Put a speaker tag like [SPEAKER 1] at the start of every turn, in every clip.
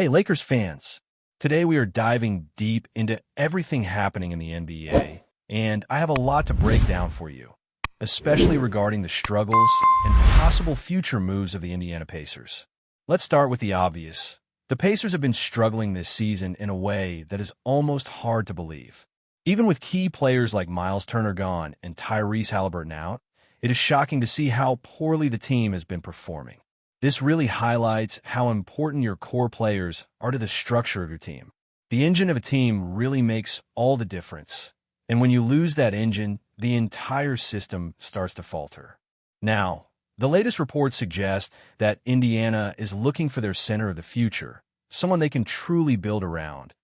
[SPEAKER 1] Hey, Lakers fans. Today we are diving deep into everything happening in the NBA, and I have a lot to break down for you, especially regarding the struggles and possible future moves of the Indiana Pacers. Let's start with the obvious. The Pacers have been struggling this season in a way that is almost hard to believe. Even with key players like Miles Turner gone and Tyrese Halliburton out, it is shocking to see how poorly the team has been performing. This really highlights how important your core players are to the structure of your team. The engine of a team really makes all the difference. And when you lose that engine, the entire system starts to falter. Now, the latest reports suggest that Indiana is looking for their center of the future, someone they can truly build around,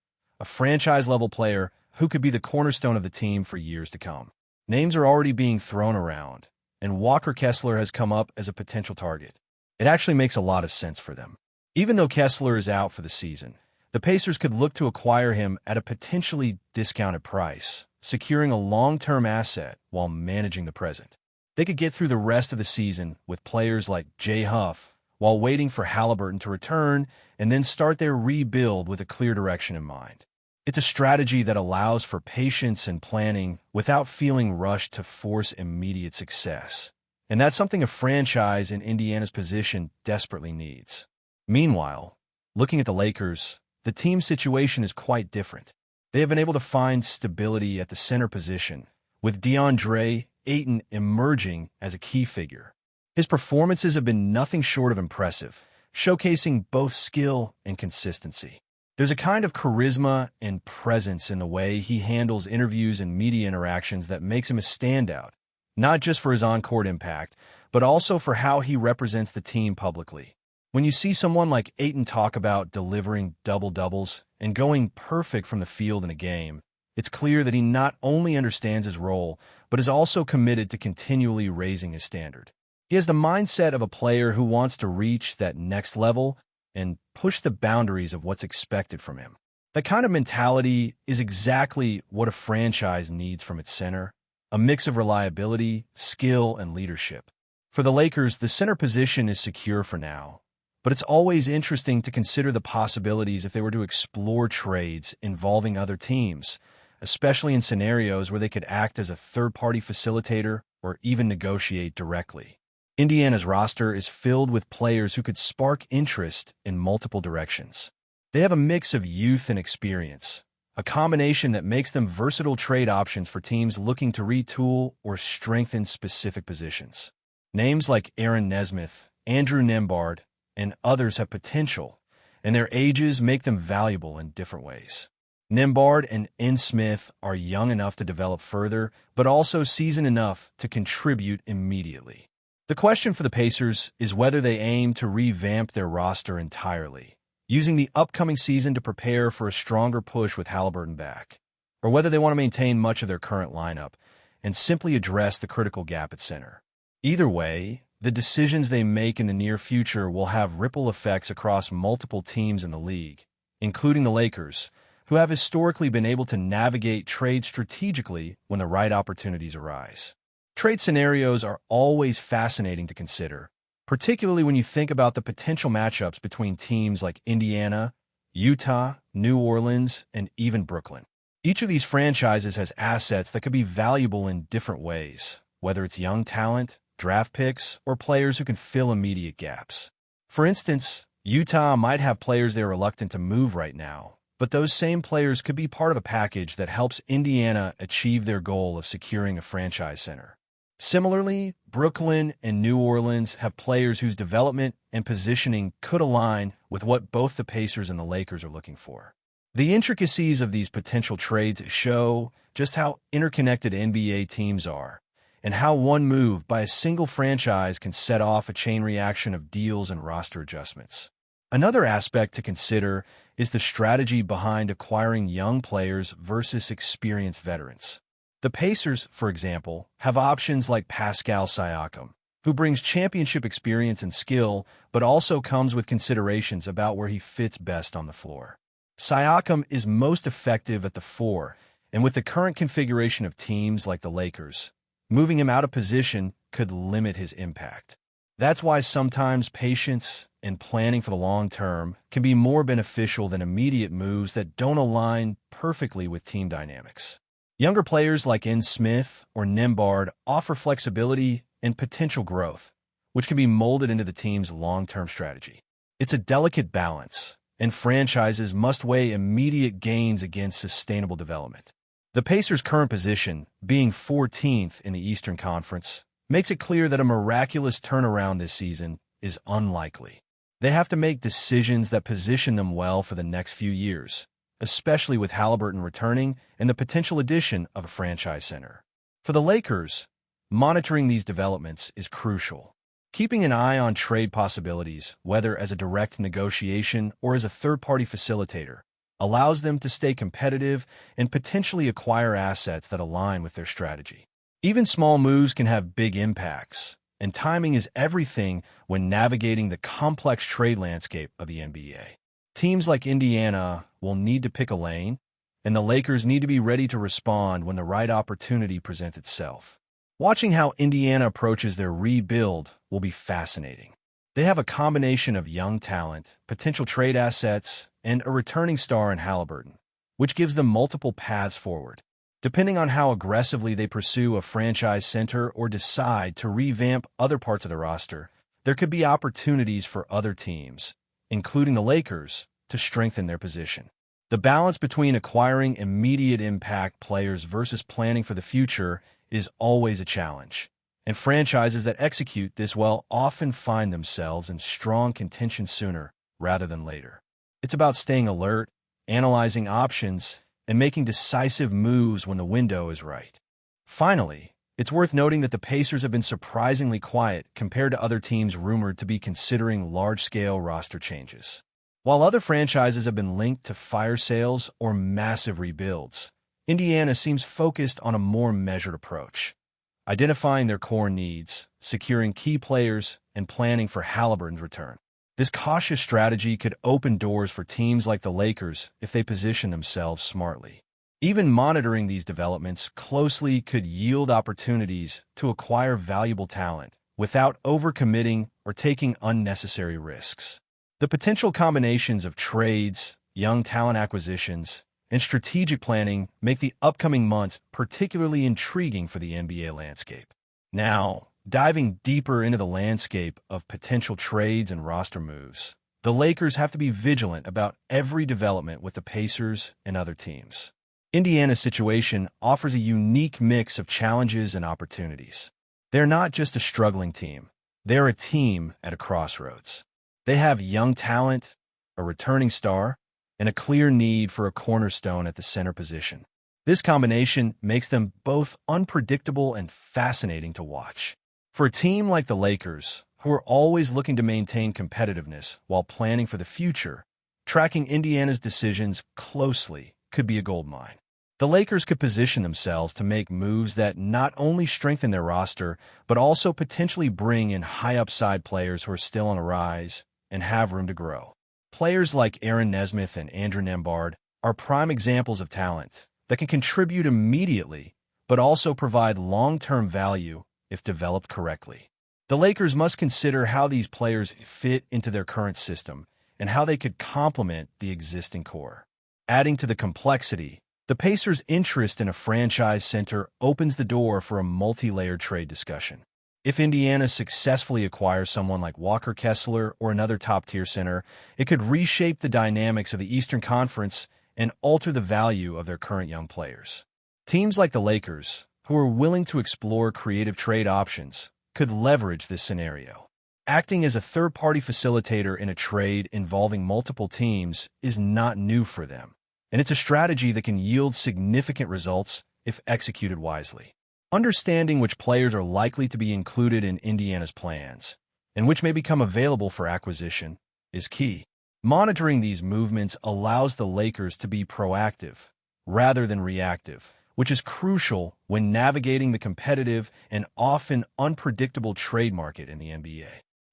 [SPEAKER 1] a franchise-level player who could be the cornerstone of the team for years to come. Names are already being thrown around, and Walker Kessler has come up as a potential target. It actually makes a lot of sense for them. Even though Kessler is out for the season, the Pacers could look to acquire him at a potentially discounted price, securing a long-term asset while managing the present. They could get through the rest of the season with players like Jay Huff while waiting for Halliburton to return and then start their rebuild with a clear direction in mind. It's a strategy that allows for patience and planning without feeling rushed to force immediate success. And that's something a franchise in Indiana's position desperately needs. Meanwhile, looking at the Lakers, the team's situation is quite different. They have been able to find stability at the center position, with DeAndre Ayton emerging as a key figure. His performances have been nothing short of impressive, showcasing both skill and consistency. There's a kind of charisma and presence in the way he handles interviews and media interactions that makes him a standout, not just for his on-court impact, but also for how he represents the team publicly. When you see someone like Ayton talk about delivering double-doubles and going perfect from the field in a game, it's clear that he not only understands his role, but is also committed to continually raising his standard. He has the mindset of a player who wants to reach that next level and push the boundaries of what's expected from him. That kind of mentality is exactly what a franchise needs from its center. A mix of reliability, skill, and leadership. For the Lakers, the center position is secure for now, but it's always interesting to consider the possibilities if they were to explore trades involving other teams, especially in scenarios where they could act as a third-party facilitator or even negotiate directly. Indiana's roster is filled with players who could spark interest in multiple directions. They have a mix of youth and experience, a combination that makes them versatile trade options for teams looking to retool or strengthen specific positions. Names like Aaron Nesmith, Andrew Nembhard, and others have potential, and their ages make them valuable in different ways. Nembhard and N. Smith are young enough to develop further, but also seasoned enough to contribute immediately. The question for the Pacers is whether they aim to revamp their roster entirely, using the upcoming season to prepare for a stronger push with Halliburton back, or whether they want to maintain much of their current lineup and simply address the critical gap at center. Either way, the decisions they make in the near future will have ripple effects across multiple teams in the league, including the Lakers, who have historically been able to navigate trade strategically when the right opportunities arise. Trade scenarios are always fascinating to consider, particularly when you think about the potential matchups between teams like Indiana, Utah, New Orleans, and even Brooklyn. Each of these franchises has assets that could be valuable in different ways, whether it's young talent, draft picks, or players who can fill immediate gaps. For instance, Utah might have players they're reluctant to move right now, but those same players could be part of a package that helps Indiana achieve their goal of securing a franchise center. Similarly, Brooklyn and New Orleans have players whose development and positioning could align with what both the Pacers and the Lakers are looking for. The intricacies of these potential trades show just how interconnected NBA teams are, and how one move by a single franchise can set off a chain reaction of deals and roster adjustments. Another aspect to consider is the strategy behind acquiring young players versus experienced veterans. The Pacers, for example, have options like Pascal Siakam, who brings championship experience and skill, but also comes with considerations about where he fits best on the floor. Siakam is most effective at the 4, and with the current configuration of teams like the Lakers, moving him out of position could limit his impact. That's why sometimes patience and planning for the long term can be more beneficial than immediate moves that don't align perfectly with team dynamics. Younger players like N. Smith or Nembard offer flexibility and potential growth, which can be molded into the team's long-term strategy. It's a delicate balance, and franchises must weigh immediate gains against sustainable development. The Pacers' current position, being 14th in the Eastern Conference, makes it clear that a miraculous turnaround this season is unlikely. They have to make decisions that position them well for the next few years, especially with Halliburton returning and the potential addition of a franchise center. For the Lakers, monitoring these developments is crucial. Keeping an eye on trade possibilities, whether as a direct negotiation or as a third-party facilitator, allows them to stay competitive and potentially acquire assets that align with their strategy. Even small moves can have big impacts, and timing is everything when navigating the complex trade landscape of the NBA. Teams like Indiana will need to pick a lane, and the Lakers need to be ready to respond when the right opportunity presents itself. Watching how Indiana approaches their rebuild will be fascinating. They have a combination of young talent, potential trade assets, and a returning star in Halliburton, which gives them multiple paths forward. Depending on how aggressively they pursue a franchise center or decide to revamp other parts of the roster, there could be opportunities for other teams, including the Lakers, to strengthen their position. The balance between acquiring immediate impact players versus planning for the future is always a challenge, and franchises that execute this well often find themselves in strong contention sooner rather than later. It's about staying alert, analyzing options, and making decisive moves when the window is right. Finally, it's worth noting that the Pacers have been surprisingly quiet compared to other teams rumored to be considering large-scale roster changes. While other franchises have been linked to fire sales or massive rebuilds, Indiana seems focused on a more measured approach, identifying their core needs, securing key players, and planning for Halliburton's return. This cautious strategy could open doors for teams like the Lakers if they position themselves smartly. Even monitoring these developments closely could yield opportunities to acquire valuable talent without overcommitting or taking unnecessary risks. The potential combinations of trades, young talent acquisitions, and strategic planning make the upcoming months particularly intriguing for the NBA landscape. Now, diving deeper into the landscape of potential trades and roster moves, the Lakers have to be vigilant about every development with the Pacers and other teams. Indiana's situation offers a unique mix of challenges and opportunities. They're not just a struggling team. They're a team at a crossroads. They have young talent, a returning star, and a clear need for a cornerstone at the center position. This combination makes them both unpredictable and fascinating to watch. For a team like the Lakers, who are always looking to maintain competitiveness while planning for the future, tracking Indiana's decisions closely could be a goldmine. The Lakers could position themselves to make moves that not only strengthen their roster, but also potentially bring in high-upside players who are still on a rise and have room to grow. Players like Aaron Nesmith and Andrew Nembard are prime examples of talent that can contribute immediately, but also provide long-term value if developed correctly. The Lakers must consider how these players fit into their current system and how they could complement the existing core. Adding to the complexity, the Pacers' interest in a franchise center opens the door for a multi-layered trade discussion. If Indiana successfully acquires someone like Walker Kessler or another top-tier center, it could reshape the dynamics of the Eastern Conference and alter the value of their current young players. Teams like the Lakers, who are willing to explore creative trade options, could leverage this scenario. Acting as a third-party facilitator in a trade involving multiple teams is not new for them, and it's a strategy that can yield significant results if executed wisely. Understanding which players are likely to be included in Indiana's plans and which may become available for acquisition is key. Monitoring these movements allows the Lakers to be proactive rather than reactive, which is crucial when navigating the competitive and often unpredictable trade market in the NBA.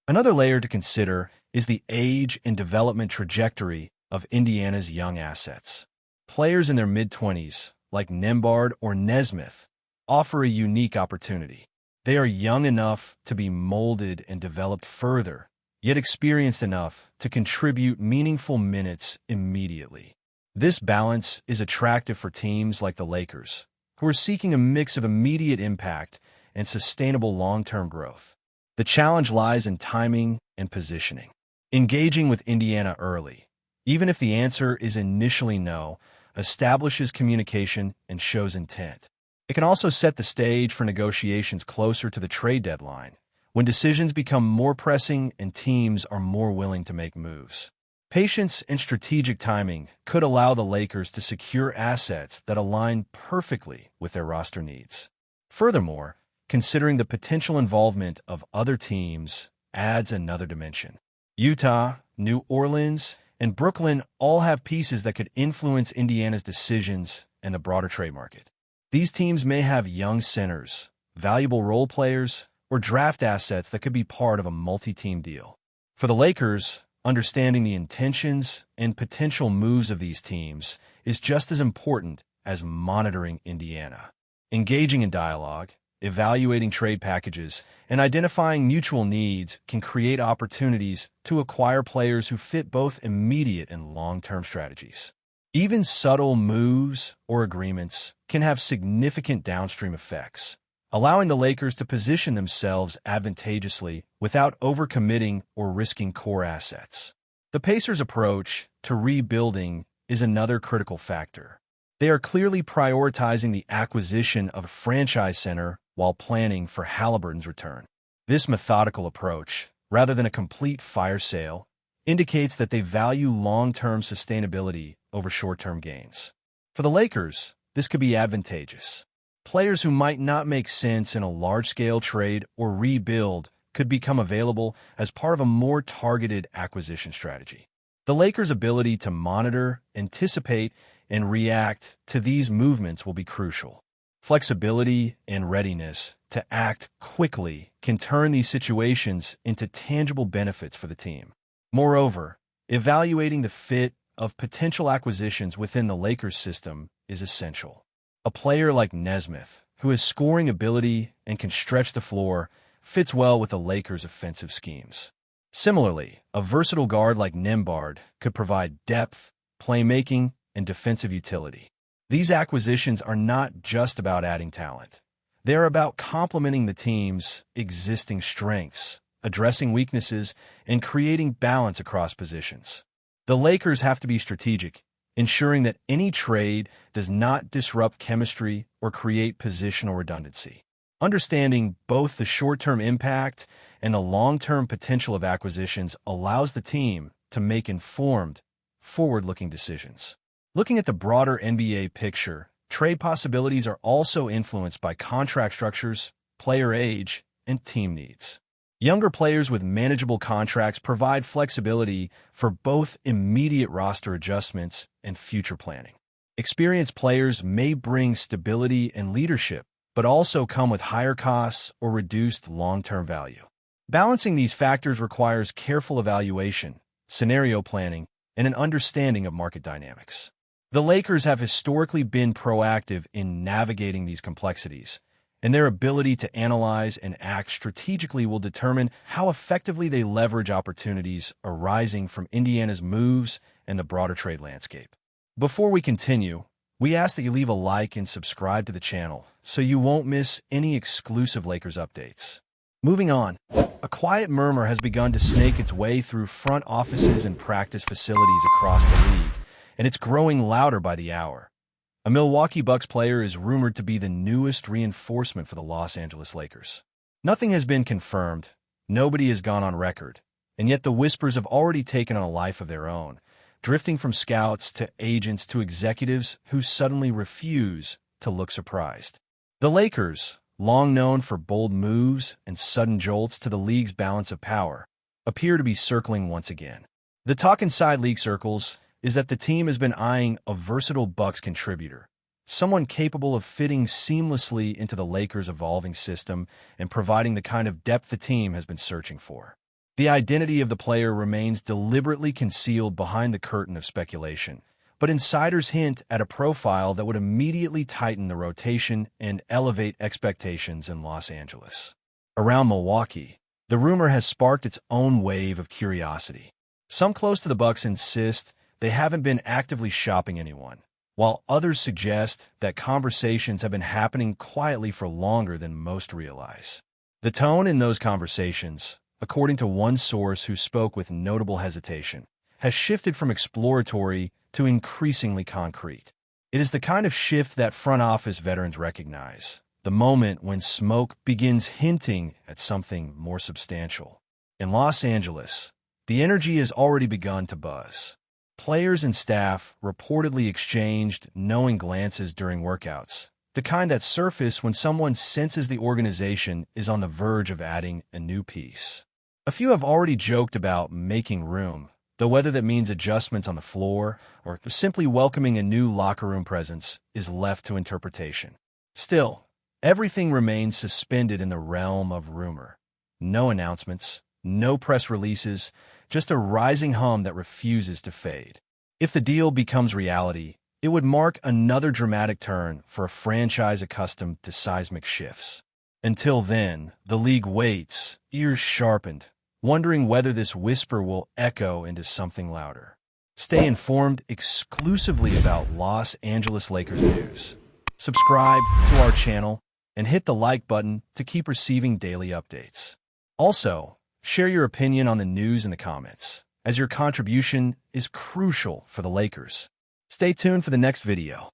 [SPEAKER 1] Another layer to consider is the age and development trajectory of Indiana's young assets. Players in their mid-20s, like Nembard or Nesmith, offer a unique opportunity. They are young enough to be molded and developed further, yet experienced enough to contribute meaningful minutes immediately. This balance is attractive for teams like the Lakers, who are seeking a mix of immediate impact and sustainable long-term growth. The challenge lies in timing and positioning. Engaging with Indiana early, even if the answer is initially no, establishes communication and shows intent. It can also set the stage for negotiations closer to the trade deadline, when decisions become more pressing and teams are more willing to make moves. Patience and strategic timing could allow the Lakers to secure assets that align perfectly with their roster needs. Furthermore, considering the potential involvement of other teams adds another dimension. Utah, New Orleans, and Brooklyn all have pieces that could influence Indiana's decisions and the broader trade market. These teams may have young centers, valuable role players, or draft assets that could be part of a multi-team deal. For the Lakers, understanding the intentions and potential moves of these teams is just as important as monitoring Indiana. Engaging in dialogue, evaluating trade packages, and identifying mutual needs can create opportunities to acquire players who fit both immediate and long-term strategies. Even subtle moves or agreements can have significant downstream effects, allowing the Lakers to position themselves advantageously without overcommitting or risking core assets. The Pacers' approach to rebuilding is another critical factor. They are clearly prioritizing the acquisition of a franchise center while planning for Halliburton's return. This methodical approach, rather than a complete fire sale, indicates that they value long-term sustainability over short-term gains. For the Lakers, this could be advantageous. Players who might not make sense in a large-scale trade or rebuild could become available as part of a more targeted acquisition strategy. The Lakers' ability to monitor, anticipate, and react to these movements will be crucial. Flexibility and readiness to act quickly can turn these situations into tangible benefits for the team. Moreover, evaluating the fit of potential acquisitions within the Lakers system is essential. A player like Nesmith, who has scoring ability and can stretch the floor, fits well with the Lakers' offensive schemes. Similarly, a versatile guard like Nembhard could provide depth, playmaking, and defensive utility. These acquisitions are not just about adding talent. They are about complementing the team's existing strengths, addressing weaknesses, and creating balance across positions. The Lakers have to be strategic, ensuring that any trade does not disrupt chemistry or create positional redundancy. Understanding both the short-term impact and the long-term potential of acquisitions allows the team to make informed, forward-looking decisions. Looking at the broader NBA picture, trade possibilities are also influenced by contract structures, player age, and team needs. Younger players with manageable contracts provide flexibility for both immediate roster adjustments and future planning. Experienced players may bring stability and leadership, but also come with higher costs or reduced long-term value. Balancing these factors requires careful evaluation, scenario planning, and an understanding of market dynamics. The Lakers have historically been proactive in navigating these complexities, and their ability to analyze and act strategically will determine how effectively they leverage opportunities arising from Indiana's moves and the broader trade landscape. Before we continue, we ask that you leave a like and subscribe to the channel so you won't miss any exclusive Lakers updates. Moving on, a quiet murmur has begun to snake its way through front offices and practice facilities across the league, and it's growing louder by the hour. A Milwaukee Bucks player is rumored to be the newest reinforcement for the Los Angeles Lakers. Nothing has been confirmed, nobody has gone on record, and yet the whispers have already taken on a life of their own, drifting from scouts to agents to executives who suddenly refuse to look surprised. The Lakers, long known for bold moves and sudden jolts to the league's balance of power, appear to be circling once again. The talk inside league circles is that the team has been eyeing a versatile Bucks contributor, someone capable of fitting seamlessly into the Lakers' evolving system and providing the kind of depth the team has been searching for. The identity of the player remains deliberately concealed behind the curtain of speculation, but insiders hint at a profile that would immediately tighten the rotation and elevate expectations in Los Angeles. Around Milwaukee, the rumor has sparked its own wave of curiosity. Some close to the Bucks insist they haven't been actively shopping anyone, while others suggest that conversations have been happening quietly for longer than most realize. The tone in those conversations, according to one source who spoke with notable hesitation, has shifted from exploratory to increasingly concrete. It is the kind of shift that front office veterans recognize, the moment when smoke begins hinting at something more substantial. In Los Angeles, the energy has already begun to buzz. Players and staff reportedly exchanged knowing glances during workouts, the kind that surface when someone senses the organization is on the verge of adding a new piece. A few have already joked about making room, though whether that means adjustments on the floor or simply welcoming a new locker room presence is left to interpretation. Still, everything remains suspended in the realm of rumor. No announcements, no press releases, just a rising hum that refuses to fade. If the deal becomes reality, it would mark another dramatic turn for a franchise accustomed to seismic shifts. Until then, the league waits, ears sharpened, wondering whether this whisper will echo into something louder. Stay informed exclusively about Los Angeles Lakers news. Subscribe to our channel and hit the like button to keep receiving daily updates. Also, share your opinion on the news in the comments, as your contribution is crucial for the Lakers. Stay tuned for the next video.